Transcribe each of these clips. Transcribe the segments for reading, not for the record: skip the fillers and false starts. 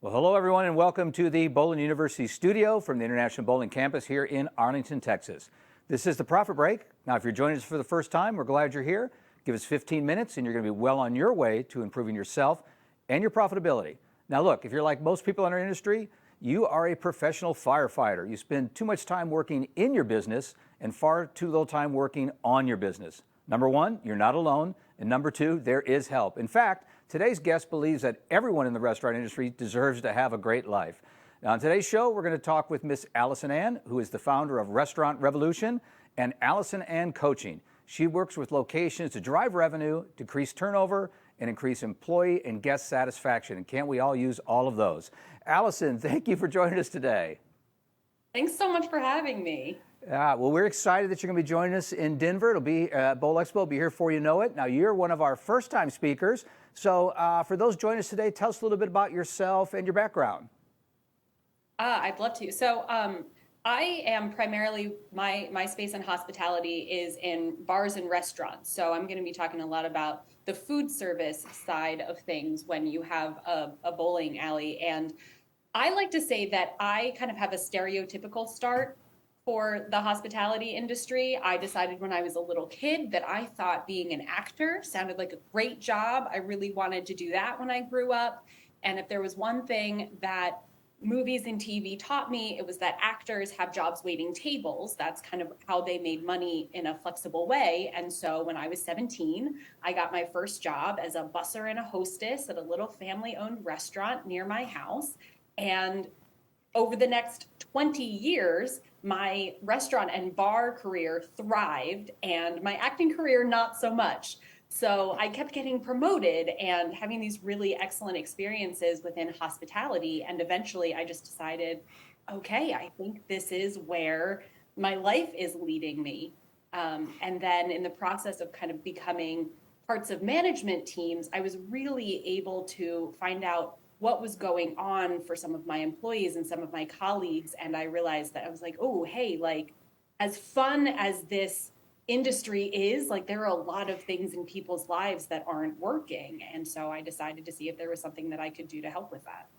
Well, hello everyone, and welcome to the Bowling University studio from the International Bowling Campus here in Arlington, Texas. This is the Profit Break. Now, if you're joining us for the first time, we're glad you're here. Give us 15 minutes and you're going to be well on your way to improving yourself and your profitability. Now, look, if you're like most people in our industry, you are a professional firefighter. You spend too much time working in your business and far too little time working on your business. Number one, you're not alone. And number two, there is help. In fact, today's guest believes that everyone in the restaurant industry deserves to have a great life. Now, on today's show, we're going to talk with Miss Alison Anne, who is the founder of Restaurant Revolution and Alison Anne Coaching. She works with locations to drive revenue, decrease turnover, and increase employee and guest satisfaction. And can't we all use all of those? Alison, thank you for joining us today. Thanks so much for having me. Well, we're excited that you're going to be joining us in Denver. It'll be Bowl Expo. It'll be here before you know it. Now, you're one of our first-time speakers. So for those joining us today, tell us a little bit about yourself and your background. I'd love to. So I am primarily, my space in hospitality is in bars and restaurants. So I'm going to be talking a lot about the food service side of things when you have a bowling alley. And I like to say that I kind of have a stereotypical start for the hospitality industry. I decided when I was a little kid that I thought being an actor sounded like a great job. I really wanted to do that when I grew up. And if there was one thing that movies and TV taught me, it was that actors have jobs waiting tables. That's kind of how they made money in a flexible way. And so when I was 17, I got my first job as a busser and a hostess at a little family-owned restaurant near my house. And over the next 20 years, my restaurant and bar career thrived and my acting career not so much. So I kept getting promoted and having these really excellent experiences within hospitality. And eventually I just decided, okay, I think this is where my life is leading me. And then in the process of kind of becoming parts of management teams, I was really able to find out what was going on for some of my employees and some of my colleagues. And I realized that I was like, oh, hey, like as fun as this industry is, like there are a lot of things in people's lives that aren't working. And so I decided to see if there was something that I could do to help with that.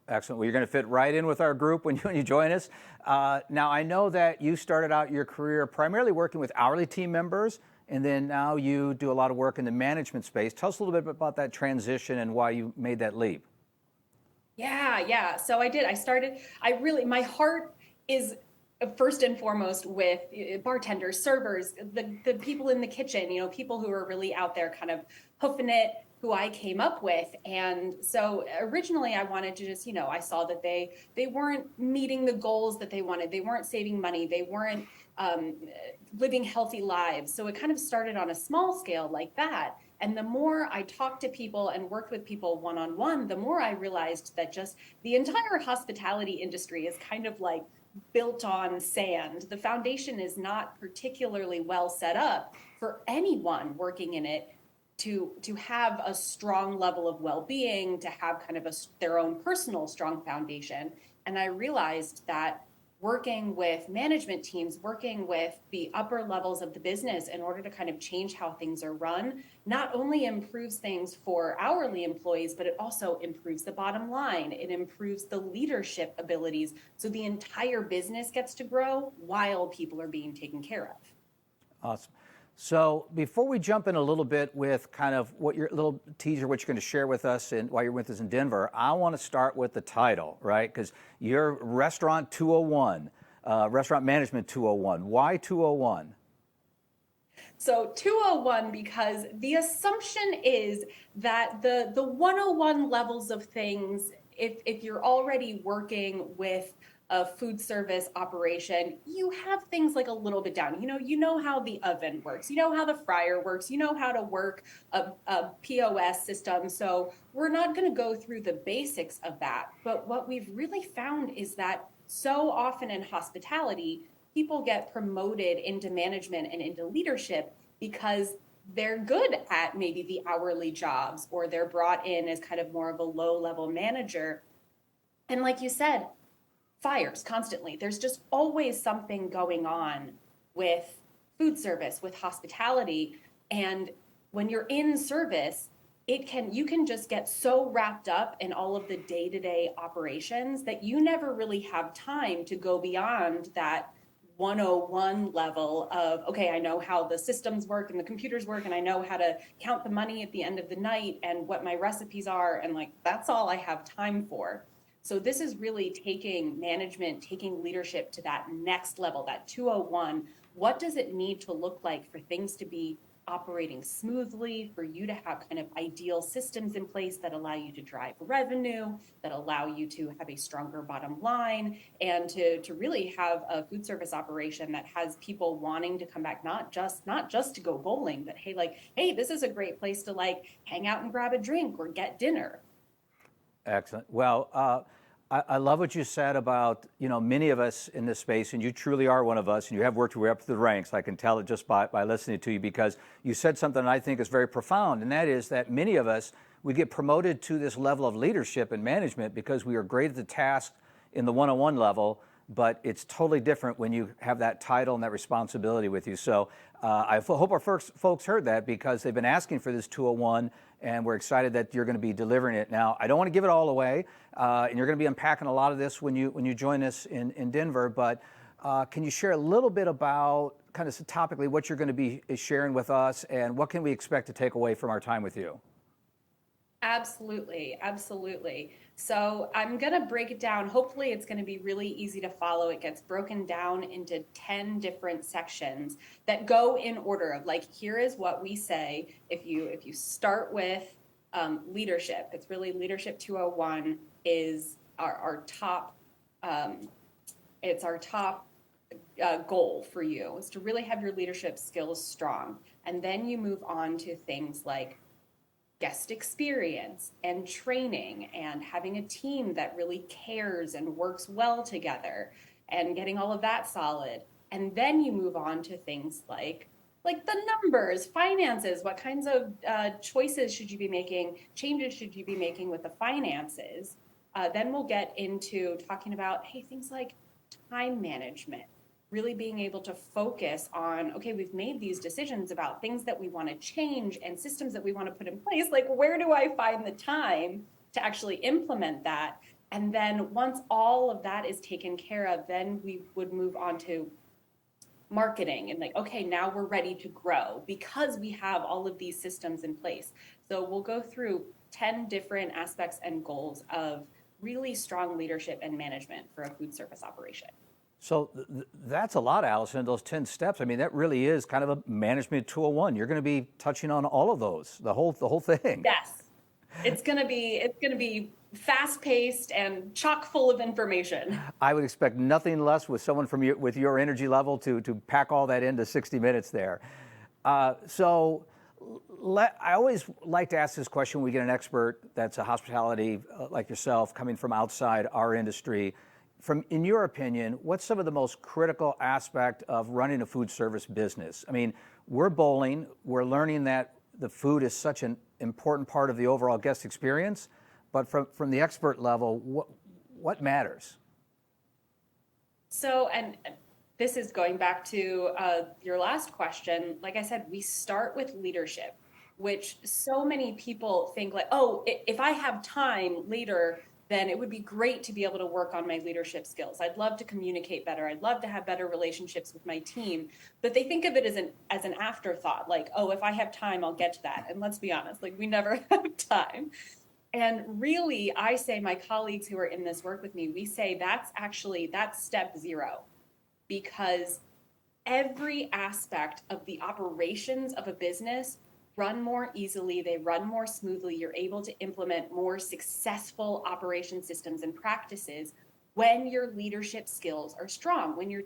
Excellent. Well, you're going to fit right in with our group when you join us. Now, I know that you started out your career primarily working with hourly team members, and then now you do a lot of work in the management space. Tell us a little bit about that transition and why you made that leap. Yeah. So I did. My heart is first and foremost with bartenders, servers, the people in the kitchen, people who are really out there kind of hoofing it, who I came up with. And so originally I wanted to just, I saw that they weren't meeting the goals that they wanted. They weren't saving money. They weren't living healthy lives. So it kind of started on a small scale like that. And the more I talked to people and worked with people one-on-one, the more I realized that just the entire hospitality industry is kind of like built on sand. The foundation is not particularly well set up for anyone working in it to have a strong level of well-being, to have kind of their own personal strong foundation. And I realized that working with management teams, working with the upper levels of the business in order to kind of change how things are run, not only improves things for hourly employees, but it also improves the bottom line. It improves the leadership abilities. So the entire business gets to grow while people are being taken care of. Awesome. So before we jump in a little bit with kind of what your little teaser, what you're going to share with us and while you're with us in Denver, I want to start with the title, right? Because you're Restaurant 201, Restaurant Management 201. Why 201? So 201 because the assumption is that the 101 levels of things, if you're already working with a food service operation, you have things like a little bit down. You know how the oven works, you know how the fryer works, you know how to work a POS system. So we're not going to go through the basics of that. But what we've really found is that so often in hospitality, people get promoted into management and into leadership because they're good at maybe the hourly jobs, or they're brought in as kind of more of a low-level manager. And like you said, fires constantly. There's just always something going on with food service, with hospitality. And when you're in service, you can just get so wrapped up in all of the day-to-day operations that you never really have time to go beyond that 101 level of, okay, I know how the systems work and the computers work, and I know how to count the money at the end of the night and what my recipes are, and like that's all I have time for. So this is really taking management, taking leadership to that next level, that 201. What does it need to look like for things to be operating smoothly, for you to have kind of ideal systems in place that allow you to drive revenue, that allow you to have a stronger bottom line, and to really have a food service operation that has people wanting to come back, not just to go bowling, but hey, like, hey, this is a great place to like hang out and grab a drink or get dinner. Excellent. Well, I love what you said about, many of us in this space, and you truly are one of us, and you have worked your way up through the ranks. I can tell it just by listening to you, because you said something that I think is very profound, and that is that many of us, we get promoted to this level of leadership and management because we are great at the task in the one-on-one level, but it's totally different when you have that title and that responsibility with you. So I hope our folks heard that, because they've been asking for this 201, and we're excited that you're going to be delivering it. Now, I don't want to give it all away, and you're going to be unpacking a lot of this when you join us in Denver, but can you share a little bit about kind of topically what you're going to be sharing with us, and what can we expect to take away from our time with you? Absolutely, absolutely. So I'm going to break it down. Hopefully, it's going to be really easy to follow. It gets broken down into 10 different sections that go in order of like, here is what we say. If you start with leadership, it's really leadership 201 is our top. It's our top goal for you, is to really have your leadership skills strong, and then you move on to things like guest experience and training and having a team that really cares and works well together and getting all of that solid. And then you move on to things like the numbers, finances, what kinds of choices should you be making, changes should you be making with the finances. Then we'll get into talking about, hey, things like time management, really being able to focus on, okay, we've made these decisions about things that we want to change and systems that we want to put in place. Like, where do I find the time to actually implement that? And then once all of that is taken care of, then we would move on to marketing and like, okay, now we're ready to grow because we have all of these systems in place. So we'll go through 10 different aspects and goals of really strong leadership and management for a food service operation. So that's a lot, Allison, those 10 steps. I mean, that really is kind of a management 201. You're going to be touching on all of those, the whole thing. Yes. It's going to be fast-paced and chock full of information. I would expect nothing less with someone with your energy level to pack all that into 60 minutes there. I always like to ask this question when we get an expert that's a hospitality like yourself, coming from outside our industry. In your opinion, what's some of the most critical aspect of running a food service business? I mean, we're bowling, we're learning that the food is such an important part of the overall guest experience, but from the expert level, what matters? So, and this is going back to your last question. Like I said, we start with leadership, which so many people think like, oh, if I have time later, then it would be great to be able to work on my leadership skills. I'd love to communicate better. I'd love to have better relationships with my team. But they think of it as an afterthought, like, oh, if I have time, I'll get to that. And let's be honest, like, we never have time. And really, I say, my colleagues who are in this work with me, we say that's step 0, because every aspect of the operations of a business run more easily, they run more smoothly. You're able to implement more successful operation systems and practices when your leadership skills are strong, when your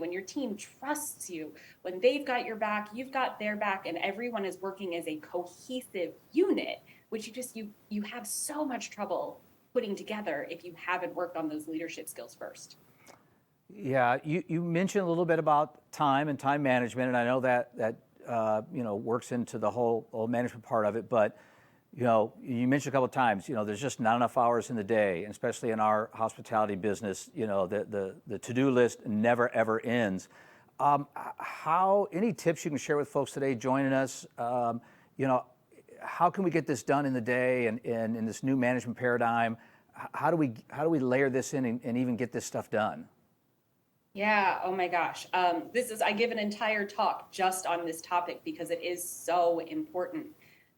when your team trusts you, when they've got your back, you've got their back, and everyone is working as a cohesive unit, which you have so much trouble putting together if you haven't worked on those leadership skills first. Yeah, you mentioned a little bit about time and time management, and I know that works into the whole management part of it. But you mentioned a couple of times, there's just not enough hours in the day, and especially in our hospitality business, the to-do list never ever ends. Any tips you can share with folks today joining us? how can we get this done in the day and in this new management paradigm? How do we layer this in and even get this stuff done? Yeah, oh my gosh. I give an entire talk just on this topic because it is so important.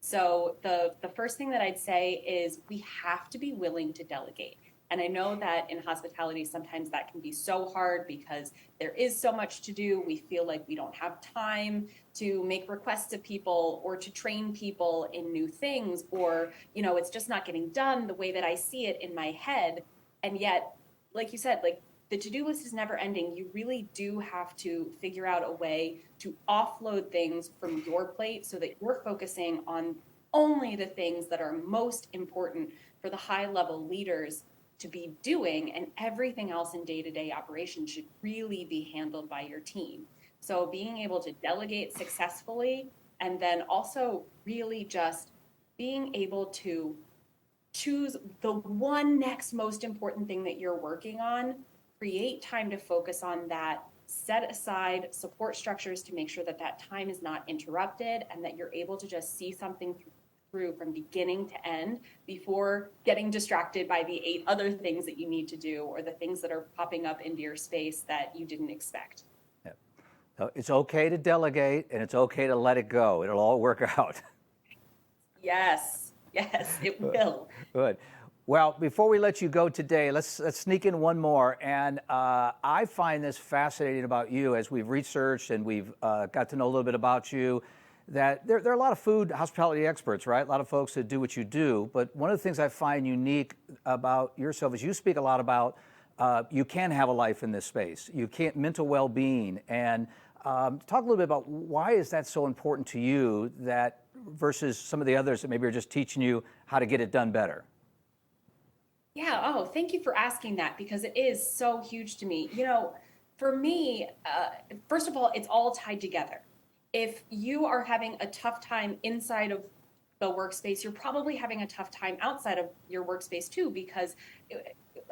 So the first thing that I'd say is we have to be willing to delegate. And I know that in hospitality, sometimes that can be so hard because there is so much to do. We feel like we don't have time to make requests to people or to train people in new things, or, it's just not getting done the way that I see it in my head. And yet, like you said, like the to-do list is never ending. You really do have to figure out a way to offload things from your plate so that you're focusing on only the things that are most important for the high-level leaders to be doing, and everything else in day-to-day operations should really be handled by your team. So being able to delegate successfully, and then also really just being able to choose the one next most important thing that you're working on, create time to focus on that, set aside support structures to make sure that that time is not interrupted and that you're able to just see something through from beginning to end before getting distracted by the 8 other things that you need to do or the things that are popping up into your space that you didn't expect. Yeah. So it's okay to delegate and it's okay to let it go. It'll all work out. Yes, it will. Good. Well, before we let you go today, let's sneak in one more. And I find this fascinating about you as we've researched and we've got to know a little bit about you, that there are a lot of food hospitality experts, right? A lot of folks that do what you do. But one of the things I find unique about yourself is you speak a lot about you can have a life in this space. You can't, mental well-being. And talk a little bit about why is that so important to you that versus some of the others that maybe are just teaching you how to get it done better? Yeah. Oh, thank you for asking that because it is so huge to me. For me, first of all, it's all tied together. If you are having a tough time inside of the workspace, you're probably having a tough time outside of your workspace too, because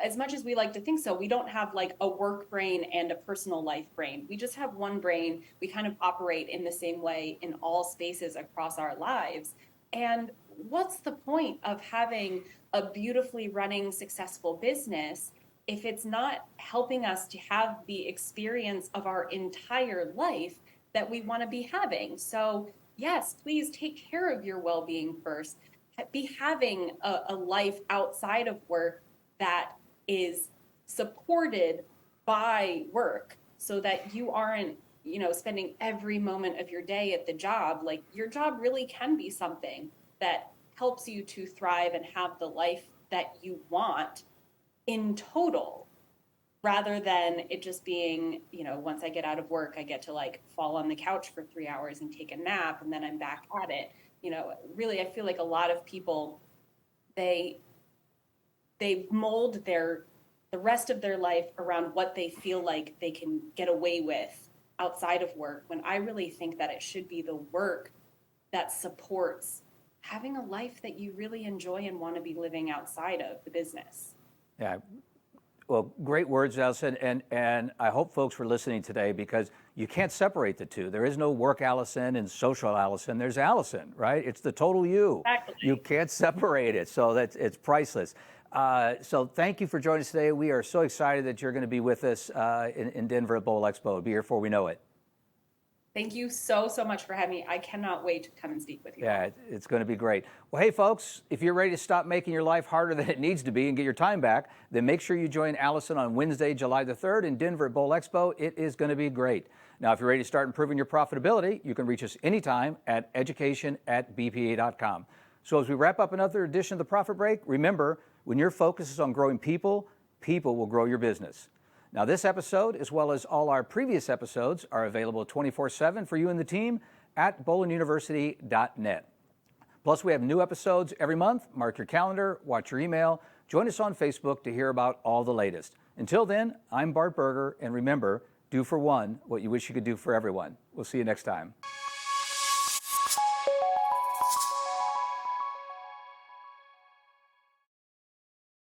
as much as we like to think so, we don't have like a work brain and a personal life brain. We just have one brain. We kind of operate in the same way in all spaces across our lives. And what's the point of having a beautifully running, successful business if it's not helping us to have the experience of our entire life that we want to be having? So yes, please take care of your well-being first. Be having a life outside of work that is supported by work so that you aren't, spending every moment of your day at the job. Like your job really can be something that helps you to thrive and have the life that you want in total, rather than it just being, once I get out of work, I get to like fall on the couch for 3 hours and take a nap and then I'm back at it. Really, I feel like a lot of people, they mold the rest of their life around what they feel like they can get away with outside of work, when I really think that it should be the work that supports having a life that you really enjoy and want to be living outside of the business. Yeah. Well, great words, Alison, and I hope folks were listening today because you can't separate the two. There is no work Alison and social Alison. There's Alison, right? It's the total you. Exactly. You can't separate it, so it's priceless. So thank you for joining us today. We are so excited that you're going to be with us in Denver at Bowl Expo. It'll be here before we know it. Thank you so much for having me. I cannot wait to come and speak with you. Yeah, it's going to be great. Well, hey, folks, if you're ready to stop making your life harder than it needs to be and get your time back, then make sure you join Alison on Wednesday, July the 3rd in Denver at Bowl Expo. It is going to be great. Now, if you're ready to start improving your profitability, you can reach us anytime at education@bpa.com. So as we wrap up another edition of The Profit Break, remember, when your focus is on growing people, people will grow your business. Now, this episode, as well as all our previous episodes, are available 24/7 for you and the team at bowlinuniversity.net. Plus, we have new episodes every month. Mark your calendar, watch your email, join us on Facebook to hear about all the latest. Until then, I'm Bart Berger, and remember, do for one what you wish you could do for everyone. We'll see you next time.